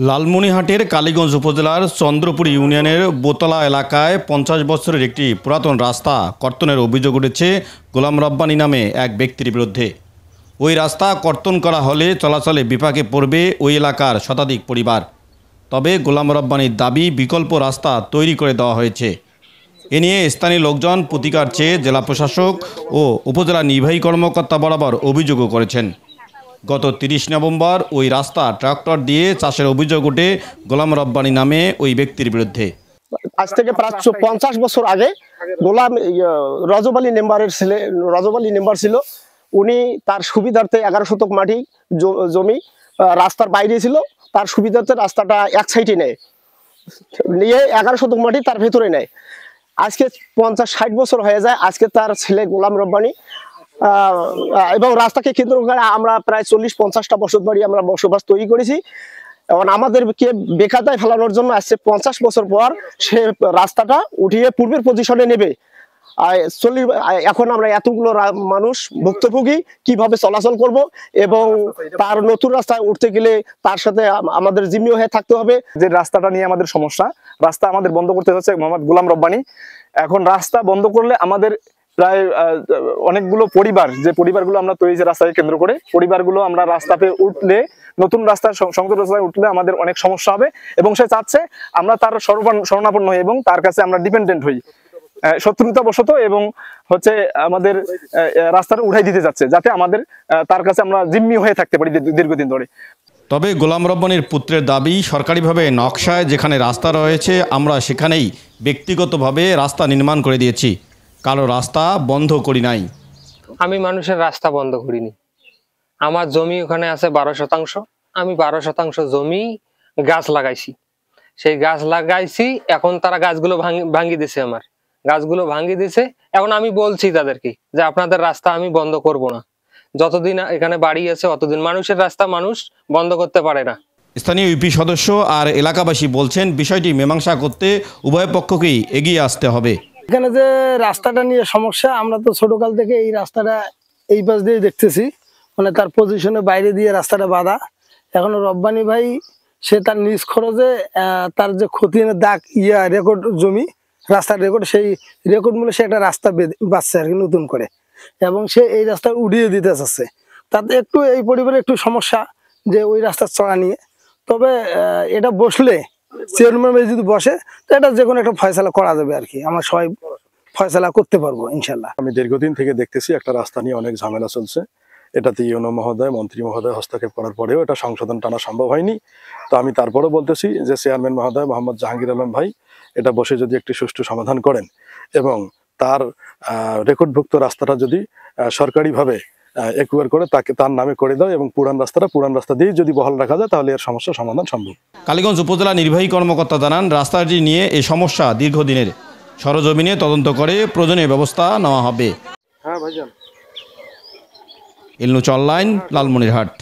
লালমনিরহাটের কালীগঞ্জ উপজেলার চন্দ্রপুর ইউনিয়নের বোতলা এলাকায় 50 বছরের একটি পুরাতন রাস্তা কর্তনের অভিযোগ উঠেছে গোলাম রব্বানী নামে এক ব্যক্তির বিরুদ্ধে। ওই রাস্তা কর্তন করা হলে চলাচলে বিপাকে পড়বে ওই এলাকার শতাধিক পরিবার। তবে গোলাম রব্বানীর দাবি বিকল্প রাস্তা তৈরি করে দেওয়া হয়েছে। এ নিয়ে স্থানীয় লোকজন প্রতিকার চেয়ে জেলা প্রশাসক ও উপজেলা নির্বাহী কর্মকর্তা বরাবর অভিযোগও করেছেন। গত 30 নভেম্বর ওই রাস্তা ট্রাক্টর দিয়ে চাষের অভিযোগ ওঠে গোলাম রব্বানী নামে ওই ব্যক্তির বিরুদ্ধে। আজ থেকে প্রায় 50 বছর আগে গোলাম রজব আলী মেম্বার ছিল। উনি তার সুবিধার্থে 11 শতক মাটি জমি রাস্তার বাইরে ছিল। তার সুবিধার্থে রাস্তাটা এক সাইডে নিয়ে 11 শতক মাটি তার ভেতরে নেয়। আজকে 50-60 বছর হয়ে যায়। আজকে তার ছেলে গোলাম রব্বানী এবং রাস্তাকে কেন্দ্র করে আমরা প্রায় 40-50টা বসত বাড়ি আমরা বসবাস তৈরি করেছি। এবং আমাদেরকে বেকায়দায় ফেলানোর জন্য আসছে 50 বছর পর সে রাস্তাটা উঠিয়ে পূর্বের পজিশনে নেবে। এখন আমরা এতগুলো মানুষ ভুক্তভোগী কিভাবে চলাচল করব এবং তার নতুন রাস্তায় উঠতে গেলে তার সাথে আমাদের জিম্মি হয়ে থাকতে হবে। যে রাস্তাটা নিয়ে আমাদের সমস্যা, রাস্তা আমাদের বন্ধ করতে হচ্ছে মোহাম্মদ গোলাম রব্বানী। এখন রাস্তা বন্ধ করলে আমাদের প্রায় অনেকগুলো পরিবার, যে পরিবারগুলো আমরা তৈরি রাস্তাকে কেন্দ্র করে পরিবারগুলো আমরা রাস্তাতে উঠলে, নতুন রাস্তার সংযোগ রাস্তায় উঠলে আমাদের অনেক সমস্যা হবে এবং সে চাচ্ছে আমরা তার শরণাপন্ন হই এবং তার কাছে আমরা ডিপেন্ডেন্ট হই শত্রুতা বশত, এবং হচ্ছে আমাদের রাস্তাটা উঠাই দিতে যাচ্ছে যাতে আমাদের তার কাছে আমরা জিম্মি হয়ে থাকতে পারি দীর্ঘদিন ধরে। তবে গোলাম রব্বানীর পুত্রের দাবি, সরকারিভাবে নকশায় যেখানে রাস্তা রয়েছে আমরা সেখানেই ব্যক্তিগতভাবে রাস্তা নির্মাণ করে দিয়েছি, কারো রাস্তা বন্ধ করি নাই। আমি মানুষের রাস্তা বন্ধ করিনি। আমার জমি ওখানে আছে 12 শতাংশ। আমি 12 শতাংশ জমি গাছ লাগাইছি। সেই গাছ লাগাইছি, এখন তারা গাছগুলো ভাঙি দিছে, আমার গাছগুলো ভাঙি দিছে। এখন আমি বলছি তাদেরকে যে আপনাদের রাস্তা আমি বন্ধ করব না, যতদিন এখানে বাড়ি আছে অতদিন। মানুষের রাস্তা মানুষ বন্ধ করতে পারে না। স্থানীয় ইউপি সদস্য আর এলাকাবাসী বলছেন বিষয়টি মীমাংসা করতে উভয় পক্ষকেই এগিয়ে আসতে হবে। এখানে যে রাস্তাটা নিয়ে সমস্যা, আমরা তো ছোটকাল থেকে এই রাস্তাটা এই পাশ দিয়ে দেখতেছি, মানে তার পজিশনে বাইরে দিয়ে রাস্তাটা বাঁধা। এখন রব্বানী ভাই সে তার নিজ খরচে তার যে খতিয়ানের দাগ রেকর্ড জমি রাস্তার রেকর্ড, সেই রেকর্ড মূলে সে একটা রাস্তা বাঁচছে আর কি নতুন করে, এবং সে এই রাস্তা উঠিয়ে দিতে চাচ্ছে। তাতে একটু এই পরিবারে একটু সমস্যা যে ওই রাস্তার চড়া নিয়ে। তবে এটা বসলে চেয়ারম্যান যদি বসে তো এটা যে কোনো একটা ফয়সালা করা যাবে আর কি, আমরা সবাই ফয়সালা করতে পারবো ইনশাল্লাহ। আমি দীর্ঘদিন থেকে দেখতেছি একটা রাস্তা নিয়ে অনেক ঝামেলা চলছে। এটাতে ইউনো মহোদয়, মন্ত্রী মহোদয় হস্তক্ষেপ করার পরেও এটা সংশোধন টানা সম্ভব হয়নি। তো আমি তারপরেও বলতেছি যে চেয়ারম্যান মহোদয় মোহাম্মদ জাহাঙ্গীর আলম ভাই এটা বসে যদি একটি সুষ্ঠু সমাধান করেন এবং তার রেকর্ডভুক্ত রাস্তাটা যদি সরকারিভাবে একুয়ার করে তার নামে করে দাও এবং পুরান রাস্তা দিয়ে যদি বহাল রাখা যায় তাহলে এর সমস্যার সমাধান সম্ভব। কালীগঞ্জ উপজেলা নির্বাহী কর্মকর্তা জানান, রাস্তাটি নিয়ে এই সমস্যা দীর্ঘদিনের, সরজমিনে তদন্ত করে প্রয়োজনীয় ব্যবস্থা নেওয়া হবে। ইলনুচ অনলাইন, লালমনিরহাট।